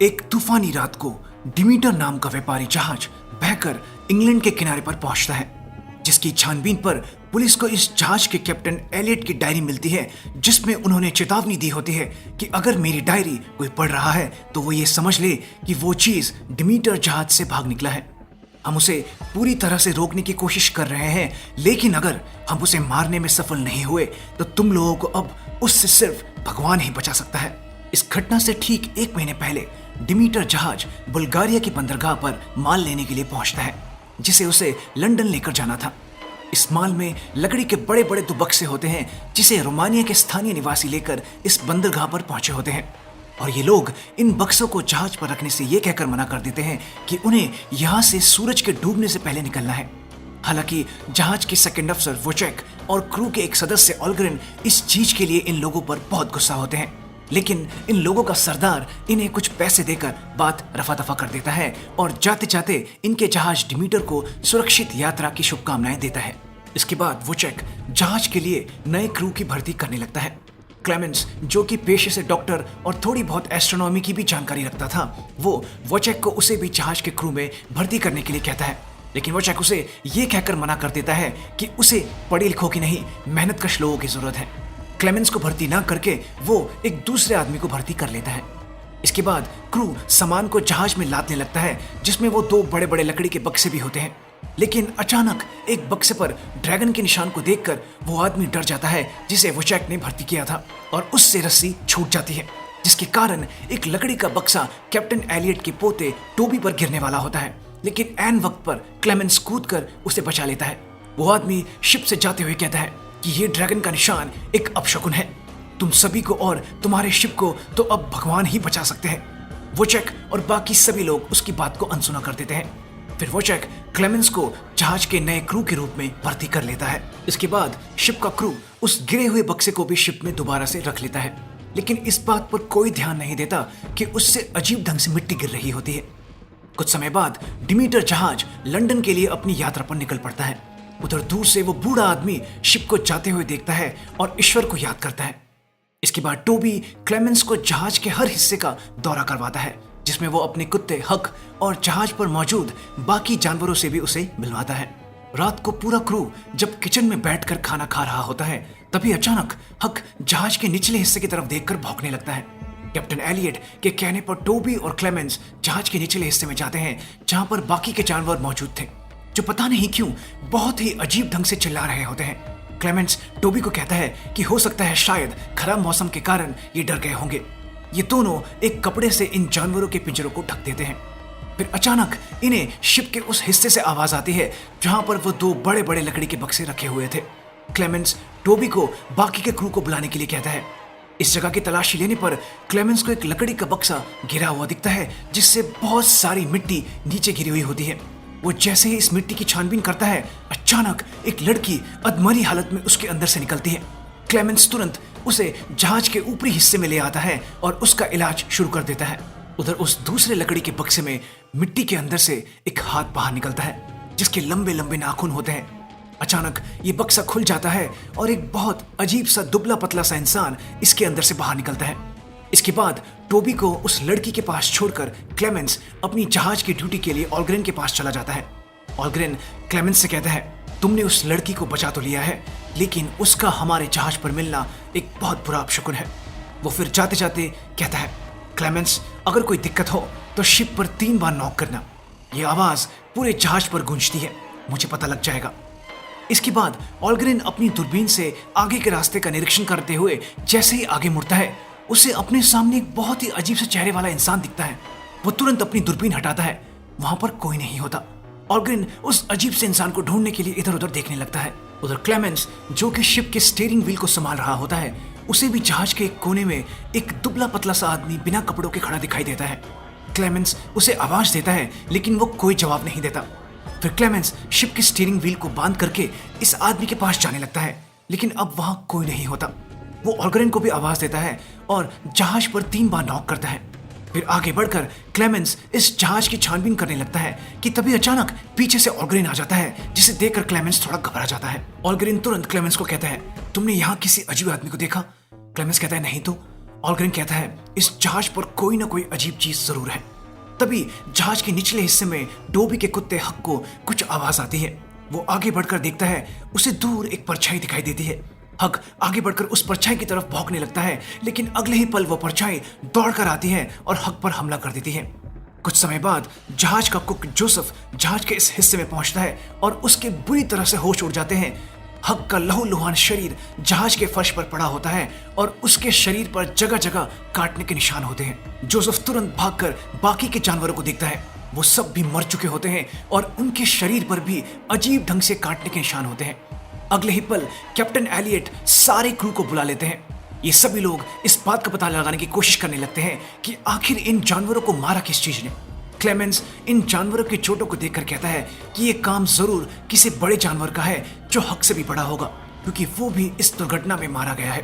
एक तूफानी रात को डिमीटर नाम का व्यापारी जहाज बहकर इंग्लैंड के किनारे पर पहुंचता है, जिसकी छानबीन पर पुलिस को इस जहाज के कैप्टन एलियट की डायरी मिलती है, जिसमें उन्होंने चेतावनी दी होती है कि अगर मेरी डायरी कोई पढ़ रहा है तो वो ये समझ ले कि वो चीज डिमीटर जहाज से भाग निकला है। हम उसे पूरी तरह से रोकने की कोशिश कर रहे हैं, लेकिन अगर हम उसे मारने में सफल नहीं हुए तो तुम लोगों को अब उससे सिर्फ भगवान ही बचा सकता है। इस घटना से ठीक 1 महीने पहले डिमीटर जहाज बुल्गारिया की बंदरगाह पर माल लेने के लिए पहुंचता है, जिसे उसे लंदन लेकर जाना था। इस माल में लकड़ी के बड़े बड़े 2 बक्से होते हैं, जिसे रोमानिया के स्थानीय निवासी लेकर इस बंदरगाह पर पहुंचे होते हैं, और ये लोग इन बक्सों को जहाज पर रखने से ये कहकर मना कर देते हैं कि उन्हें यहाँ से सूरज के डूबने से पहले निकलना है। हालांकि जहाज के सेकंड अफसर वोचेक और क्रू के एक सदस्य ऑलग्रेन इस चीज के लिए इन लोगों पर बहुत गुस्सा होते हैं, लेकिन इन लोगों का सरदार इन्हें कुछ पैसे देकर बात रफा दफा कर देता है और जाते जाते इनके जहाज डिमीटर को सुरक्षित यात्रा की शुभकामनाएं देता है। इसके बाद वोचेक जहाज के लिए नए क्रू की भर्ती करने लगता है। क्लेमेंस, जो कि पेशे से डॉक्टर और थोड़ी बहुत एस्ट्रोनॉमी की भी जानकारी रखता था, वो वोचेक को उसे भी जहाज के क्रू में भर्ती करने के लिए कहता है, लेकिन वोचेक उसे ये कहकर मना कर देता है कि उसे पढ़े लिखों की नहीं, मेहनतकश लोगों की जरूरत है। क्लेमेंस को भर्ती ना करके वो एक दूसरे आदमी को भर्ती कर लेता है। इसके बाद क्रू सामान को जहाज में लादने लगता है, जिसमें वो 2 बड़े बड़े लकड़ी के बक्से भी होते हैं, लेकिन अचानक एक बक्से पर ड्रैगन के निशान को देखकर वो आदमी डर जाता है जिसे वोचेक ने भर्ती किया था, और उससे रस्सी छूट जाती है, जिसके कारण एक लकड़ी का बक्सा कैप्टन एलियट के पोते टोबी पर गिरने वाला होता है, लेकिन ऐन वक्त पर क्लेमेंस कूदकर उसे बचा लेता है। वो आदमी शिप से जाते हुए कहता है कि ये ड्रैगन का निशान एक अपशकुन है, तुम सभी को और तुम्हारे शिप को तो अब भगवान ही बचा सकते हैं। वोचेक और बाकी सभी लोग उसकी बात को अनसुना कर देते हैं। फिर वोचेक क्लेमेंस को जहाज के नए क्रू के रूप में भर्ती कर लेता है। इसके बाद शिप का क्रू उस गिरे हुए बक्से को भी शिप में दोबारा से रख लेता है, लेकिन इस बात पर कोई ध्यान नहीं देता कि उससे अजीब ढंग से मिट्टी गिर रही होती है। कुछ समय बाद डिमीटर जहाज लंदन के लिए अपनी यात्रा पर निकल पड़ता है। उधर दूर से वो बूढ़ा आदमी शिप को जाते हुए देखता है और ईश्वर को याद करता है। इसके बाद टोबी क्लेमेंस को जहाज के हर हिस्से का दौरा करवाता है, जिसमें वो अपने कुत्ते हक और जहाज पर मौजूद बाकी जानवरों से भी उसे मिलवाता है। रात को पूरा क्रू जब किचन में बैठकर खाना खा रहा होता है, तभी अचानक हक जहाज के निचले हिस्से की तरफ देखकर भौंकने लगता है। कैप्टन एलियट के कहने पर टोबी और क्लेमेंस जहाज के निचले हिस्से में जाते हैं, जहां पर बाकी के जानवर मौजूद थे, जो पता नहीं क्यों बहुत ही अजीब ढंग से चिल्ला रहे होते हैं। क्लेमेंस टोबी को कहता है कि हो सकता है शायद खराब मौसम के कारण ये डर गए होंगे। ये दोनों एक कपड़े से इन जानवरों के पिंजरों को ढक देते हैं। फिर अचानक इन्हें शिप के उस हिस्से से आवाज आती है जहां पर वो 2 बड़े बड़े लकड़ी के बक्से रखे हुए थे। क्लेमेंस टोबी को बाकी के क्रू को बुलाने के लिए कहता है। इस जगह की तलाशी लेने पर क्लेमेंस को एक लकड़ी का बक्सा घिरा हुआ दिखता है, जिससे बहुत सारी मिट्टी नीचे गिरी हुई होती है। वो जैसे ही इस मिट्टी की छानबीन करता है, अचानक एक लड़की अधमरी हालत में उसके अंदर से निकलती है। क्लेमेंस तुरंत उसे जहाज के ऊपरी हिस्से में ले आता है और उसका इलाज शुरू कर देता है। उधर उस दूसरे लकड़ी के बक्से में मिट्टी के अंदर से एक हाथ बाहर निकलता है, जिसके लंबे लंबे नाखून होते हैं। अचानक ये बक्सा खुल जाता है और एक बहुत अजीब सा दुबला पतला सा इंसान इसके अंदर से बाहर निकलता है। इसके बाद टोबी को उस लड़की के पास छोड़कर क्लेमेंस अपनी जहाज की ड्यूटी के लिए ऑलग्रेन के पास चला जाता है। ऑलग्रेन क्लेमेंस से कहता है, तुमने उस लड़की को बचा तो लिया है, लेकिन उसका हमारे जहाज पर मिलना एक बहुत बुरा अपशकुन है। वो फिर जाते जाते कहता है, क्लेमेंस, अगर कोई दिक्कत हो तो शिप पर 3 बार नॉक करना। ये आवाज पूरे जहाज पर गूंजती है, मुझे पता लग जाएगा। इसके बाद ऑलग्रेन अपनी दूरबीन से आगे के रास्ते का निरीक्षण करते हुए जैसे ही आगे मुड़ता है, उसे अपने सामने एक बहुत ही अजीब से चेहरे वाला इंसान दिखता है। वो तुरंत अपनी दूरबीन हटाता है, वहां पर कोई नहीं होता। ऑलग्रेन उस अजीब से इंसान को ढूंढने के लिए इधर उधर देखने लगता है। उधर क्लेमेंस, जो कि शिप के स्टीयरिंग व्हील को संभाल रहा होता है, उसे भी जहाज के एक कोने में एक दुबला पतला सा आदमी बिना कपड़ों के खड़ा दिखाई देता है। क्लेमेंस उसे आवाज देता है, लेकिन वो कोई जवाब नहीं देता। फिर क्लेमेंस शिप के स्टीयरिंग व्हील को बांध करके इस आदमी के पास जाने लगता है, लेकिन अब वहां कोई नहीं होता। वो ऑलग्रेन को भी आवाज देता है और जहाज पर 3 बार नॉक करता है। फिर आगे बढ़कर क्लेमेंस इस जहाज की छानबीन करने लगता है कि तभी अचानक पीछे से ऑलग्रेन आ जाता है, जिसे देखकर क्लेमेंस थोड़ा घबरा जाता है। ऑलग्रेन तुरंत क्लेमेंस को कहता है, तुमने यहाँ किसी अजीब आदमी को देखा? क्लेमेंस कहता है, नहीं तो। ऑलग्रेन कहता है इस जहाज पर कोई ना कोई अजीब चीज जरूर है। तभी जहाज के निचले हिस्से में टोबी के कुत्ते हक को कुछ आवाज आती है। वो आगे बढ़कर देखता है, उसे दूर एक परछाई दिखाई देती है। हक आगे बढ़कर उस परछाई की तरफ भौंकने लगता है, लेकिन अगले ही पल वो परछाई दौड़कर आती है और हक पर हमला कर देती है। कुछ समय बाद जहाज का कुक जोसेफ जहाज के इस हिस्से में पहुंचता है और उसके बुरी तरह से होश उड़ जाते हैं। हक का लहूलुहान शरीर जहाज के फर्श पर पड़ा होता है और उसके शरीर पर जगह जगह काटने के निशान होते हैं। जोसेफ तुरंत भागकर बाकी के जानवरों को देखता है। वो सब भी मर चुके होते हैं और उनके शरीर पर भी अजीब ढंग से काटने के निशान होते हैं। अगले ही पल कैप्टन एलियट सारे क्रू को बुला लेते हैं। ये सभी लोग इस बात का पता लगाने की कोशिश करने लगते हैं कि आखिर इन जानवरों को मारा किस चीज ने। क्लेमेंस इन जानवरों की चोटों को देखकर कहता है कि ये काम जरूर किसी बड़े जानवर का है जो हक से भी बड़ा होगा, क्योंकि वो भी इस दुर्घटना में मारा गया है।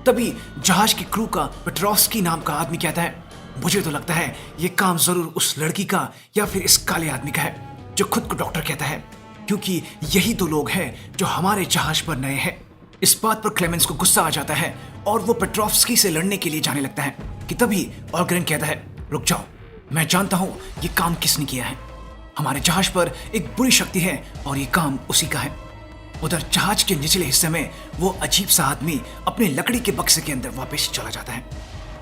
तभी जहाज की क्रू का पेट्रोव्स्की नाम का आदमी कहता है, मुझे तो लगता है ये काम जरूर उस लड़की का या फिर इस काले आदमी का है जो खुद को डॉक्टर कहता है, क्योंकि यही तो लोग हैं जो हमारे जहाज पर नए हैं। इस बात पर क्लेमेंस को गुस्सा आ जाता है और वो पेट्रोव्स्की से लड़ने के लिए जाने लगता है कि तभी ऑलग्रेन कहता है, रुक जाओ, मैं जानता हूं ये काम किसने किया है। हमारे जहाज पर एक बुरी शक्ति है और ये काम उसी का है। उधर जहाज के निचले हिस्से में वो अजीब सा आदमी अपने लकड़ी के बक्से के अंदर वापस चला जाता है।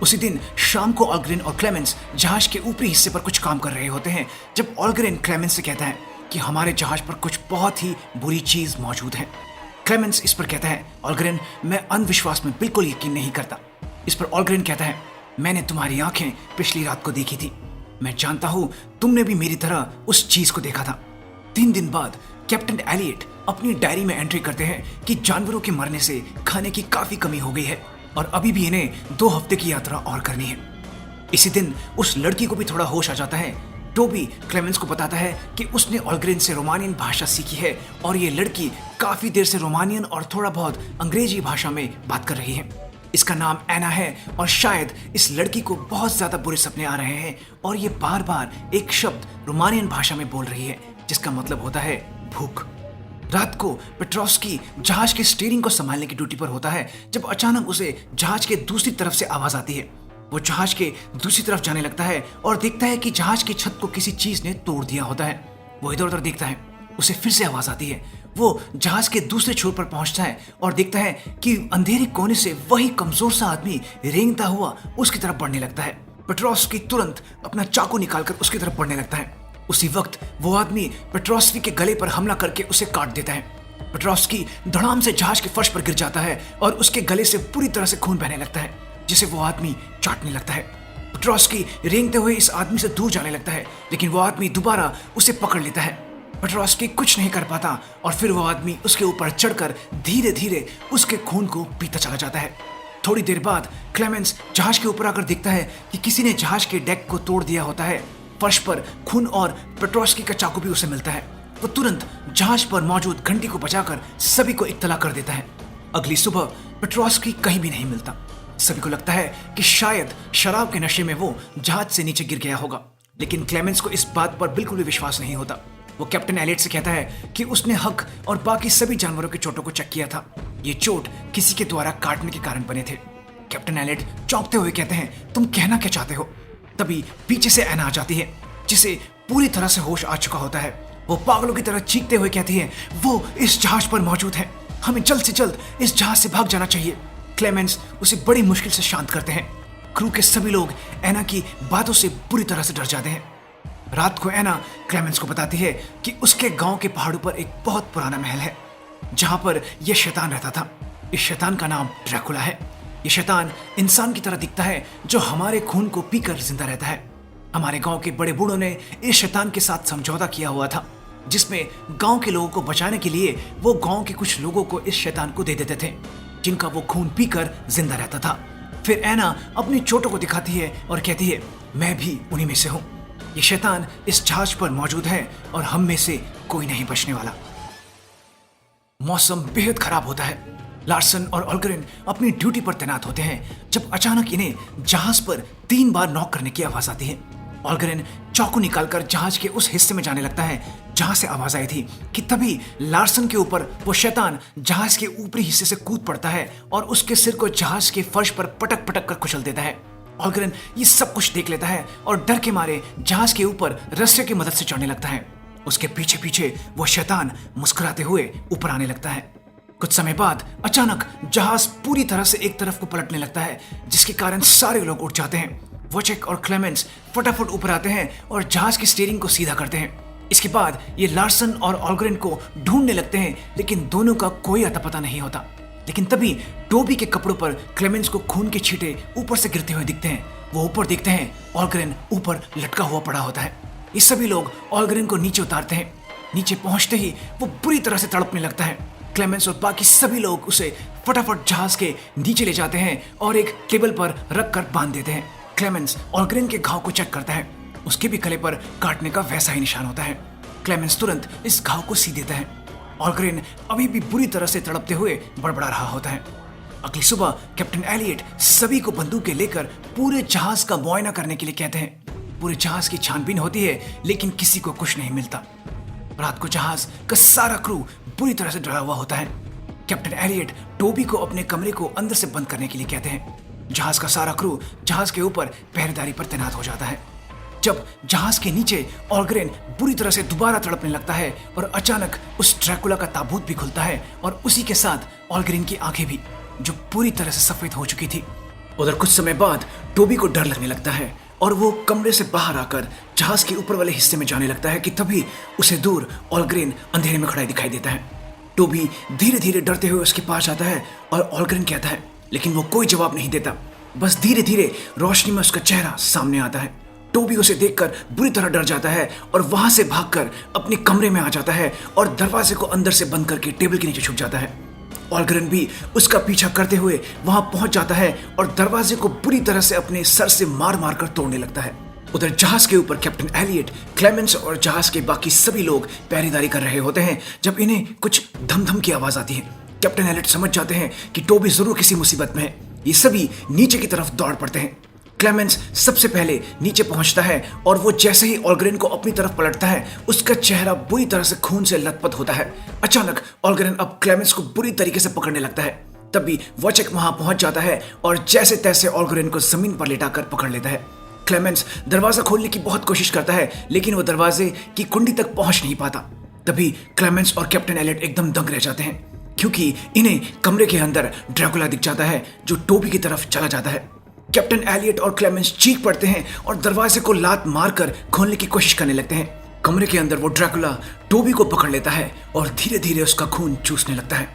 उसी दिन शाम को ऑलग्रेन और क्लेमेंस जहाज के ऊपरी हिस्से पर कुछ काम कर रहे होते हैं जब ऑलग्रेन क्लेमेंस से कहता है कि हमारे जहाज पर कुछ बहुत ही बुरी चीज मौजूद है। क्लेमेंस इस पर कहता है, ऑलग्रेन, मैं अंधविश्वास में बिल्कुल यकीन नहीं करता। इस पर ऑलग्रेन कहता है, मैंने तुम्हारी आंखें पिछली रात को देखी थी। मैं जानता हूं तुमने भी मेरी तरह उस चीज को देखा था। 3 दिन बाद कैप्टन एलियट अपनी डायरी में एंट्री करते हैं कि जानवरों के मरने से खाने की काफी कमी हो गई है और अभी भी इन्हें 2 हफ्ते की यात्रा और करनी है। इसी दिन उस लड़की को भी थोड़ा होश आ जाता है। टोबी क्लेमेंस को बताता है कि उसने ऑलग्रेन से रोमानियन भाषा सीखी है और ये लड़की काफी देर से रोमानियन और थोड़ा बहुत अंग्रेजी भाषा में बात कर रही है। इसका नाम एना है और शायद इस लड़की को बहुत ज्यादा बुरे सपने आ रहे हैं और ये बार बार एक शब्द रोमानियन भाषा में बोल रही है जिसका मतलब होता है भूख। रात को पेट्रोव्स्की जहाज के स्टीयरिंग को संभालने की ड्यूटी पर होता है जब अचानक उसे जहाज के दूसरी तरफ से आवाज आती है। वो जहाज के दूसरी तरफ जाने लगता है और देखता है कि जहाज की छत को किसी चीज ने तोड़ दिया होता है। वो इधर उधर देखता है, उसे फिर से आवाज आती है। वो जहाज के दूसरे छोर पर पहुंचता है और देखता है कि अंधेरे कोने से वही कमजोर सा आदमी रेंगता हुआ उसकी तरफ बढ़ने लगता है। पेट्रोव्स्की तुरंत अपना चाकू निकालकर उसकी तरफ बढ़ने लगता है। उसी वक्त वो आदमी पेट्रोव्स्की के गले पर हमला करके उसे काट देता है। पेट्रोव्स्की धड़ाम से जहाज के फर्श पर गिर जाता है और उसके गले से पूरी तरह से खून बहने लगता है जिसे वो आदमी चाटने लगता है। पेट्रोव्स्की रेंगते हुए इस आदमी से दूर जाने लगता है, लेकिन वो आदमी दोबारा उसे पकड़ लेता है। पेट्रोव्स्की कुछ नहीं कर पाता और फिर वो आदमी उसके ऊपर चढ़कर धीरे धीरे उसके खून को पीता चला जाता है। थोड़ी देर बाद क्लेमेंस जहाज के ऊपर आकर देखता है कि किसी ने जहाज के डेक को तोड़ दिया होता है। फर्श पर खून और पेट्रोव्स्की का चाकू भी उसे मिलता है। वो तुरंत जहाज पर मौजूद घंटी को बजाकर सभी को इत्तला कर देता है। अगली सुबह पेट्रोव्स्की कहीं भी नहीं मिलता। सभी को लगता है कि शायद शराब के नशे में वो जहाज से नीचे गिर गया होगा, लेकिन क्लेमेंस को इस बात पर बिल्कुल भी विश्वास नहीं होता। वो कैप्टन एलियट से कहता है कि उसने हक और बाकी सभी जानवरों की चोटों को चेक किया था। ये चोट किसी के द्वारा काटने के कारण बने थे। कैप्टन एलियट चौंकते हुए कहते हैं, तुम कहना क्या चाहते हो? तभी पीछे से एना आ जाती है जिसे पूरी तरह से होश आ चुका होता है। वो पागलों की तरह चीखते हुए कहती है, वो इस जहाज पर मौजूद है, हमें जल्द से जल्द इस जहाज से भाग जाना चाहिए। क्लेमेंस उसे बड़ी मुश्किल से शांत करते हैं। क्रू के सभी लोग एना की बातों से बुरी तरह से डर जाते हैं। रात को एना क्लेमेंस को बताती है कि उसके गांव के पहाड़ों पर एक बहुत पुराना महल है जहां पर यह शैतान रहता था। इस शैतान का नाम ड्रैकुला है। ये शैतान इंसान की तरह दिखता है जो हमारे खून को पीकर जिंदा रहता है। हमारे गांव के बड़े बूढ़ों ने इस शैतान के साथ समझौता किया हुआ था जिसमें गांव के लोगों को बचाने के लिए वो गांव के कुछ लोगों को इस शैतान को दे देते थे जिनका वो खून पीकर जिंदा रहता था। फिर एना अपनी चोटों को दिखाती है और कहती है, मैं भी उन्हीं में से हूं। ये शैतान इस जहाज पर मौजूद है और हम में से कोई नहीं बचने वाला। मौसम बेहद खराब होता है। लार्सन और ऑलग्रेन अपनी ड्यूटी पर तैनात होते हैं जब अचानक इन्हें जहाज पर 3 बार नॉक करने की आवाज आती है। ऑलग्रेन चाकू निकालकर जहाज के उस हिस्से में जाने लगता है जहां से आवाज आई थी कि तभी लार्सन के ऊपर वो शैतान जहाज के ऊपरी हिस्से से कूद पड़ता है और उसके सिर को जहाज के फर्श पर पटक पटक कर कुचल देता है। ऑलग्रेन ये सब कुछ देख लेता है और डर के मारे जहाज के ऊपर रस्से की मदद से चढ़ने लगता है। उसके पीछे पीछे वो शैतान मुस्कुराते हुए ऊपर आने लगता है। कुछ समय बाद अचानक जहाज पूरी तरह से एक तरफ को पलटने लगता है, जिसके कारण सारे लोग उठ जाते हैं। वोचेक और क्लेमेंस फटाफट ऊपर आते हैं और जहाज की स्टीयरिंग को सीधा करते हैं। इसके बाद ये लार्सन और ऑलग्रेन को ढूंढने लगते हैं, लेकिन दोनों का कोई अता पता नहीं होता। लेकिन तभी टोबी के कपड़ों पर क्लेमेंस को खून के छींटे ऊपर से गिरते हुए दिखते हैं। वो ऊपर देखते हैं, ऑलग्रेन ऊपर लटका हुआ पड़ा होता है। ये सभी लोग ऑलग्रेन को नीचे उतारते हैं। नीचे पहुंचते ही वो बुरी तरह से तड़पने लगता है। क्लेमेंस और बाकी सभी लोग उसे फटाफट जहाज के नीचे ले जाते हैं और एक टेबल पर रख कर बांध देते हैं। क्लेमेंस ऑलग्रेन के घाव को चेक करता है। उसके भी गले पर काटने का वैसा ही निशान होता है। क्लेमेंस तुरंत इस घाव को सी देता है। ऑलग्रेन अभी भी बुरी तरह से तड़पते हुए बड़बड़ा रहा होता है। अगली सुबह कैप्टन एलियट सभी को बंदूकें लेकर पूरे जहाज का मुआयना करने के लिए कहते हैं। पूरे जहाज की छानबीन होती है, लेकिन किसी को कुछ नहीं मिलता। रात को जहाज का सारा क्रू बुरी तरह से डरा हुआ होता है। कैप्टन एलियट टोबी को अपने कमरे को अंदर से बंद करने के लिए कहते हैं। जहाज का सारा क्रू जहाज के ऊपर पहरेदारी पर तैनात हो जाता है। जब जहाज के नीचे ऑलग्रेन बुरी तरह से दोबारा तड़पने लगता है और अचानक उस ड्रैकुला का ताबूत भी खुलता है और उसी के साथ ऑलग्रेन की आंखें भी, जो पूरी तरह से सफेद हो चुकी थी। उधर कुछ समय बाद टोबी को डर लगने लगता है और वो कमरे से बाहर आकर जहाज के ऊपर वाले हिस्से में जाने लगता है कि तभी उसे दूर ऑलग्रेन अंधेरे में खड़ा दिखाई देता है। टोबी धीरे धीरे डरते हुए उसके पास आता है और ऑलग्रेन कहता है, लेकिन वो कोई जवाब नहीं देता। बस धीरे धीरे रोशनी में उसका चेहरा सामने आता है। टोबी उसे देखकर बुरी तरह डर जाता है और वहां से भागकर अपने कमरे में आ जाता है और दरवाजे को अंदर से बंद करके टेबल के नीचे छुप जाता है। ऑलग्रेन भी उसका पीछा करते हुए वहां पहुंच जाता है और दरवाजे को बुरी तरह से अपने सर से मार मार कर तोड़ने लगता है। उधर जहाज के ऊपर कैप्टन एलियट, क्लेमेंस और जहाज के बाकी सभी लोग पहरेदारी कर रहे होते हैं जब इन्हें कुछ धम-धम की आवाज आती है। कैप्टन एलियट समझ जाते हैं कि टोबी जरूर किसी मुसीबत में है। ये सभी नीचे की तरफ दौड़ पड़ते हैं। क्लेमेंस सबसे पहले नीचे पहुंचता है और वो जैसे ही ऑलग्रेन को अपनी तरफ पलटता है, उसका चेहरा बुरी तरह से खून से लथपथ होता है। अचानक ऑलग्रेन अब क्लेमेंस को बुरी तरीके से पकड़ने लगता है। तभी वोचेक वहां पहुंच जाता है और जैसे तैसे ऑलग्रेन को जमीन पर लेटाकर पकड़ लेता है। क्लेमेंस दरवाजा खोलने की बहुत कोशिश करता है, लेकिन वो दरवाजे की कुंडी तक पहुंच नहीं पाता। तभी क्लेमेंस और कैप्टन एलियट एकदम दंग रह जाते हैं, क्योंकि इन्हें कमरे के अंदर ड्रैकुला दिख जाता है जो टोबी की तरफ चला जाता है। कैप्टन एलियट और क्लेमेंस चीख पड़ते हैं और दरवाजे को लात मारकर खोलने की कोशिश करने लगते हैं। कमरे के अंदर वो ड्रैकुला टोबी को पकड़ लेता है और धीरे धीरे उसका खून चूसने लगता है।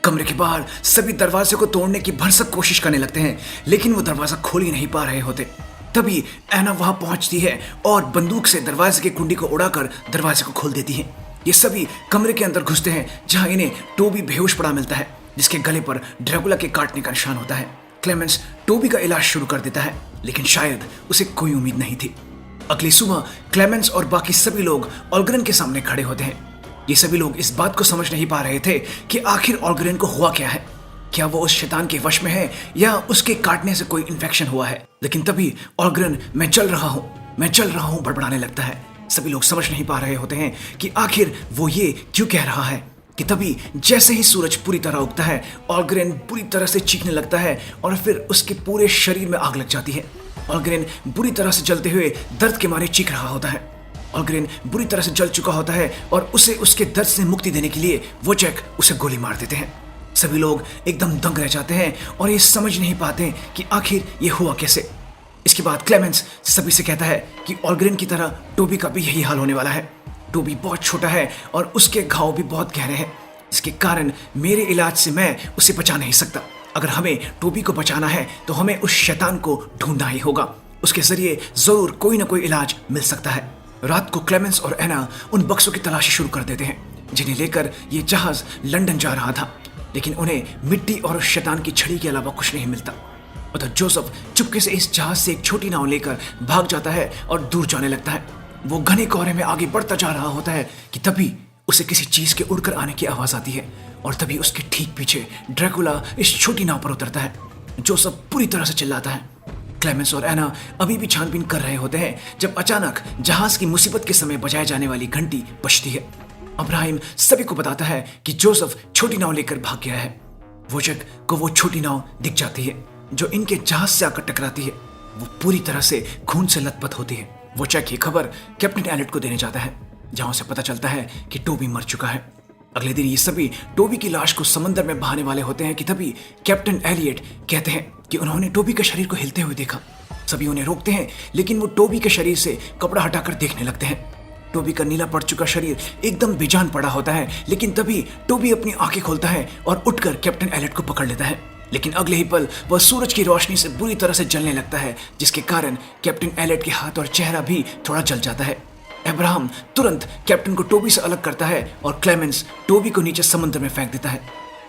कमरे के बाहर सभी दरवाजे को तोड़ने की भरसक कोशिश करने लगते हैं, लेकिन वो दरवाजा खोल ही नहीं पा रहे होते। तभी एना वहां पहुंचती है और बंदूक से दरवाजे की कुंडी को उड़ाकर दरवाजे को खोल देती है। ये सभी कमरे के अंदर घुसते हैं, जहां इन्हें टोबी बेहोश पड़ा मिलता है, जिसके गले पर ड्रैकुला के काटने का निशान होता है। क्लेमेंस टोबी का इलाज शुरू कर देता है, लेकिन शायद उसे कोई उम्मीद नहीं थी। अगली सुबह क्लेमेंस और बाकी सभी लोग ऑलग्रेन के सामने खड़े होते हैं। ये सभी लोग इस बात को समझ नहीं पा रहे थे कि आखिर ऑलग्रेन को हुआ क्या है। क्या वो उस शैतान के वश में है या उसके काटने से कोई इन्फेक्शन हुआ है। लेकिन तभी ऑलग्रेन मैं जल रहा हूँ बड़बड़ाने लगता है। सभी लोग समझ नहीं पा रहे होते हैं कि आखिर वो ये क्यों कह रहा है। कि तभी जैसे ही सूरज पूरी तरह उगता है, ऑलग्रेन बुरी तरह से चीखने लगता है और फिर उसके पूरे शरीर में आग लग जाती है। ऑलग्रेन बुरी तरह से जलते हुए दर्द के मारे चीख रहा होता है। ऑलग्रेन बुरी तरह से जल चुका होता है और उसे उसके दर्द से मुक्ति देने के लिए वोचेक उसे गोली मार देते हैं। सभी लोग एकदम दंग रह जाते हैं और ये समझ नहीं पाते कि आखिर ये हुआ कैसे। इसके बाद क्लेमेंस सभी से कहता है कि ऑलग्रेन की तरह टोबी का भी यही हाल होने वाला है। टोबी बहुत छोटा है और उसके घाव भी बहुत गहरे हैं, इसके कारण मेरे इलाज से मैं उसे बचा नहीं सकता। अगर हमें टोबी को बचाना है तो हमें उस शैतान को ढूंढना ही होगा। उसके जरिए जरूर कोई ना कोई इलाज मिल सकता है। रात को क्लेमेंस और एना उन बक्सों की तलाशी शुरू कर देते हैं जिन्हें लेकर ये जहाज लंदन जा रहा था, लेकिन उन्हें मिट्टी और उस शैतान की छड़ी के अलावा कुछ नहीं मिलता। उधर जोसेफ चुपके से इस जहाज से एक छोटी नाव लेकर भाग जाता है और दूर जाने लगता है। वो घने कोहरे में आगे बढ़ता जा रहा होता है कि तभी उसे किसी चीज के उड़कर आने की आवाज आती है और तभी उसके ठीक पीछे ड्रैकुला इस छोटी नाव पर उतरता है। जोसेफ पूरी तरह से चिल्लाता है, क्लेमेंस और एना अभी भी छानबीन कर रहे होते हैं जब अचानक जहाज की मुसीबत के समय बजाए जाने वाली घंटी बजती है। अब्राहम सभी को बताता है कि जोसेफ छोटी नाव लेकर भाग गया है। वोचेक को वो छोटी नाव दिख जाती है जो इनके जहाज से आकर टकराती है। वो पूरी तरह से खून से लथपथ होती है। वोचेक ये खबर कैप्टन एलियट को देने जाता है, जहां उसे पता चलता है कि टोबी मर चुका है। अगले दिन ये सभी टोबी की लाश को समंदर में बहाने वाले होते हैं कि तभी कैप्टन एलियट कहते हैं कि उन्होंने टोबी के शरीर को हिलते हुए देखा। सभी उन्हें रोकते हैं, लेकिन वो टोबी के शरीर से कपड़ा हटाकर देखने लगते हैं। टोबी का नीला पड़ चुका शरीर एकदम बेजान पड़ा होता है, लेकिन तभी टोबी अपनी आंखें खोलता है और उठकर कैप्टन एलियट को पकड़ लेता है। लेकिन अगले ही पल वह सूरज की रोशनी से बुरी तरह से जलने लगता है, जिसके कारण कैप्टन एलियट के हाथ और चेहरा भी थोड़ा जल जाता है। अब्राहम तुरंत कैप्टन को टोबी से अलग करता है और क्लेमेंस टोबी को नीचे समुद्र में फेंक देता है।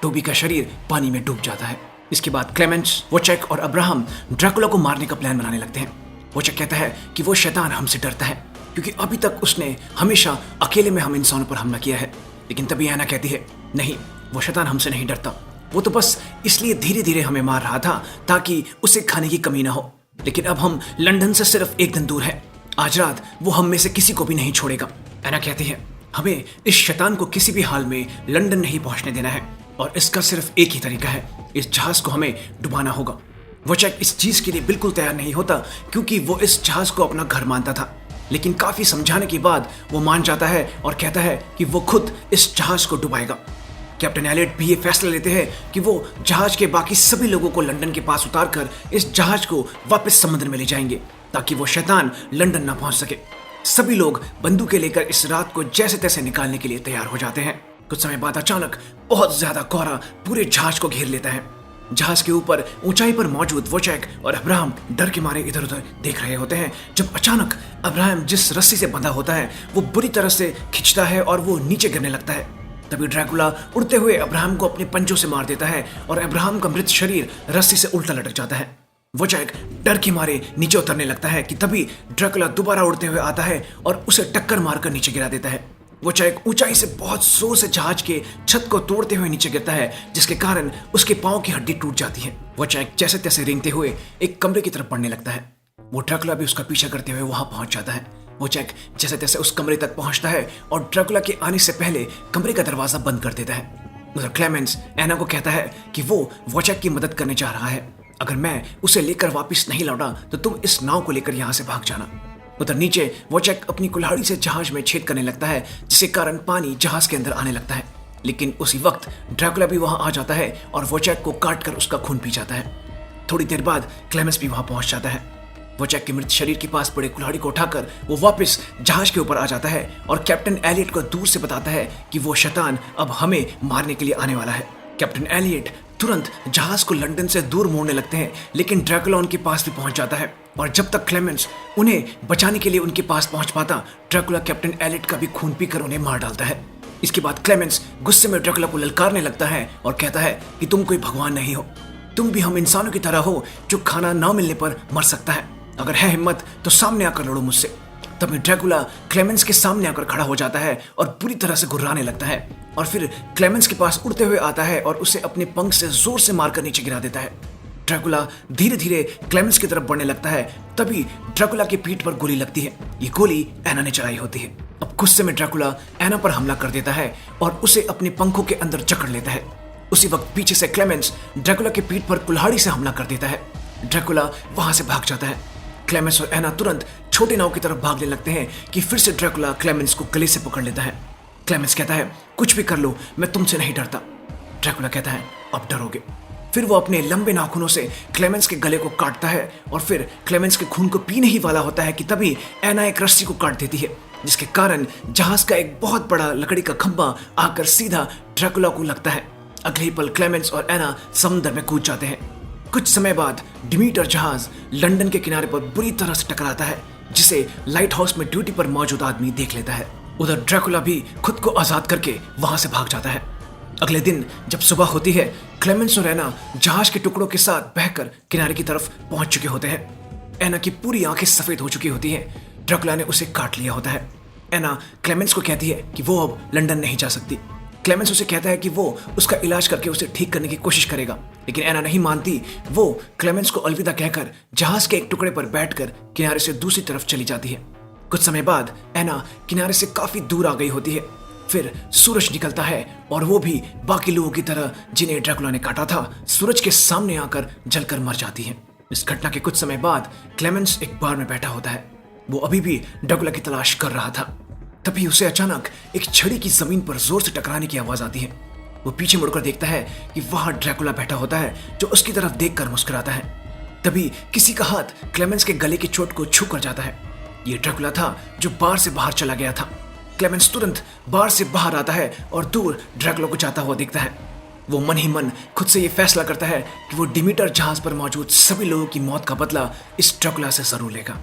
टोबी का शरीर पानी में डूब जाता है। इसके बाद क्लेमेंस, वोचेक और अब्राहम ड्रैकुला को मारने का प्लान बनाने लगते हैं। वोचेक कहता है कि वो शैतान हमसे डरता है क्योंकि अभी तक उसने हमेशा अकेले में हम इंसानों पर हमला किया है। लेकिन तभी एना कहती है, नहीं, वो शैतान हमसे नहीं डरता, वो तो बस इसलिए धीरे धीरे हमें मार रहा था ताकि उसे खाने की कमी ना हो। लेकिन अब हम लंदन से सिर्फ एक दिन दूर है, आज रात वो हम में से किसी को भी नहीं छोड़ेगा। एना कहती है, हमें इस शैतान को किसी भी हाल में लंदन नहीं पहुंचने देना है और इसका सिर्फ एक ही तरीका है, इस जहाज को हमें डुबाना होगा। वोचेक इस चीज के लिए बिल्कुल तैयार नहीं होता क्योंकि वो इस जहाज को अपना घर मानता था, लेकिन काफी समझाने के बाद वो मान जाता है और कहता है कि वो खुद इस जहाज को डुबाएगा। कैप्टन एलियट भी ये फैसला लेते हैं कि वो जहाज के बाकी सभी लोगों को लंदन के पास उतारकर इस जहाज को वापस समुद्र में ले जाएंगे ताकि वो शैतान लंदन ना पहुंच सके। सभी लोग बंदूकें लेकर इस रात को जैसे तैसे निकालने के लिए तैयार हो जाते हैं। कुछ समय बाद अचानक बहुत ज्यादा कोहरा पूरे जहाज को घेर लेता है। जहाज के ऊपर ऊंचाई पर मौजूद वोचेक और अब्राहम डर के मारे इधर उधर देख रहे होते हैं जब अचानक अब्राहम जिस रस्सी से बंधा होता है वो बुरी तरह से खिंचता है और वो नीचे गिरने लगता है। तभी ड्रैकुला उड़ते हुए अब्राहम को अपने पंजों से मार देता है और अब्राहम का मृत शरीर रस्सी से उल्टा लटक जाता है। वोचेक डर के मारे नीचे उतरने लगता है कि तभी ड्रैकुला दोबारा उड़ते हुए आता है और उसे टक्कर मारकर नीचे गिरा देता है। वोचेक ऊंचाई से बहुत जोर से जहाज के छत को तोड़ते हुए नीचे गिरता है, जिसके कारण उसके पांव की हड्डी टूट जाती है। वोचेक जैसे तैसे रेंगते हुए एक कमरे की तरफ बढ़ने लगता है। वो ड्रैकुला भी उसका पीछा करते हुए वहां पहुंच जाता है। वोचेक जैसे तैसे उस कमरे तक पहुंचता है और ड्रैकुला के आने से पहले कमरे का दरवाजा बंद कर देता है। उधर क्लेमेंस एना को कहता है कि वो वोचेक की मदद करने जा रहा है, अगर मैं उसे लेकर वापस नहीं लौटा तो तुम इस नाव को लेकर यहाँ से भाग जाना। उधर नीचे वोचेक अपनी कुल्हाड़ी से जहाज में छेद करने लगता है, जिसके कारण पानी जहाज के अंदर आने लगता है। लेकिन उसी वक्त ड्रैकुला भी वहां आ जाता है और वोचेक को काट कर उसका खून पी जाता है। थोड़ी देर बाद क्लेमेंस भी वहां पहुंच जाता है। वोचेक के मृत शरीर के पास पड़े कुल्हाड़ी को उठाकर वो वापस जहाज के ऊपर आ जाता है और कैप्टन एलियट को दूर से बताता है कि वो शैतान अब हमें मारने के लिए आने वाला है। कैप्टन एलियट तुरंत जहाज को लंदन से दूर मोड़ने लगते हैं, लेकिन ड्रैकुला उनके पास भी पहुंच जाता है और जब तक क्लेमेंस उन्हें बचाने के लिए उनके पास पहुंच पाता, ड्रैकुला कैप्टन एलियट का भी खून पीकर उन्हें मार डालता है। इसके बाद क्लेमेंस गुस्से में ड्रैकुला को ललकारने लगता है और कहता है कि तुम कोई भगवान नहीं हो, तुम भी हम इंसानों की तरह हो जो खाना ना मिलने पर मर सकता है। अगर है हिम्मत तो सामने आकर लड़ो मुझसे। तभी ड्रैकुला क्लेमेंस के सामने आकर खड़ा हो जाता है और पूरी तरह से घुर्राने लगता है और फिर क्लेमेंस के पास उड़ते हुए आता है और उसे अपने पंख से जोर से मारकर नीचे गिरा देता है। ड्रैकुला धीरे धीरे क्लेमेंस की तरफ बढ़ने लगता है। तभी ड्रैकुला की पीठ पर गोली लगती है। ये गोली एना ने चलाई होती है। अब गुस्से में ड्रैकुला एना पर हमला कर देता है और उसे अपने पंखों के अंदर जकड़ लेता है। उसी वक्त पीछे से क्लेमेंस ड्रैकुला के पीठ पर कुल्हाड़ी से हमला कर देता है। ड्रैकुला वहां से भाग जाता है। क्लेमेंस और एना तुरंत छोटे नाव की तरफ भागने लगते हैं कि फिर से ड्रैकुला क्लेमेंस को गले से पकड़ लेता है। क्लेमेंस कहता है, कुछ भी कर लो, मैं तुमसे नहीं डरता। ड्रैकुला कहता है, अब डरोगे। फिर वो अपने लंबे नाखूनों से क्लेमेंस के गले को काटता है और फिर क्लेमेंस के खून को पीने ही वाला होता है कि तभी एना एक रस्सी को काट देती है, जिसके कारण जहाज का एक बहुत बड़ा लकड़ी का खंभा आकर सीधा ड्रैकुला को लगता है। अगले ही पल क्लेमेंस और एना समुद्र में कूद जाते हैं। कुछ समय बाद डिमीटर जहाज लंदन के किनारे पर बुरी तरह से टकराता है, जिसे लाइट हाउस में ड्यूटी पर मौजूद आदमी देख लेता है। उधर ड्रैकुला भी खुद को आजाद करके वहां से भाग जाता है। अगले दिन जब सुबह होती है, क्लेमेंस और एना जहाज के टुकड़ों के साथ बहकर किनारे की तरफ पहुंच चुके होते हैं। एना की पूरी आंखें सफेद हो चुकी होती हैं। ड्रैकुला ने उसे काट लिया होता है। एना क्लेमेंस को कहती है कि वो अब लंदन नहीं जा सकती। क्लेमेंस उसे कहता है कि वो उसका इलाज करके उसे ठीक करने की कोशिश करेगा, लेकिन एना नहीं मानती। वो क्लेमेंस को अलविदा कहकर जहाज के एक टुकड़े पर बैठकर किनारे से दूसरी तरफ चली जाती है। कुछ समय बाद एना किनारे से काफी दूर आ गई होती है। फिर सूरज निकलता है और वो भी बाकी लोगों की तरह जिन्हें ड्रैकुला ने काटा था, सूरज के सामने आकर जलकर मर जाती है। इस घटना के कुछ समय बाद क्लेमेंस एक बार में बैठा होता है। वो अभी भी ड्रैकुला की तलाश कर रहा था। तभी उसे अचानक एक छड़ी की जमीन पर जोर से टकराने की आवाज आती है। वो पीछे मुड़कर देखता है कि वहां ड्रैकुला बैठा होता है, जो उसकी तरफ देखकर मुस्कुराता है। तभी किसी का हाथ क्लेमेंस के गले की चोट को छू कर जाता है। ये ड्रैकुला था जो बार से बाहर चला गया था। क्लेमेंस तुरंत बार से बाहर आता है और दूर ड्रैकुला को जाता हुआ देखता है। वो मन ही मन खुद से ये फैसला करता है कि वो डिमीटर जहाज पर मौजूद सभी लोगों की मौत का बदला इस ड्रैकुला से जरूर लेगा।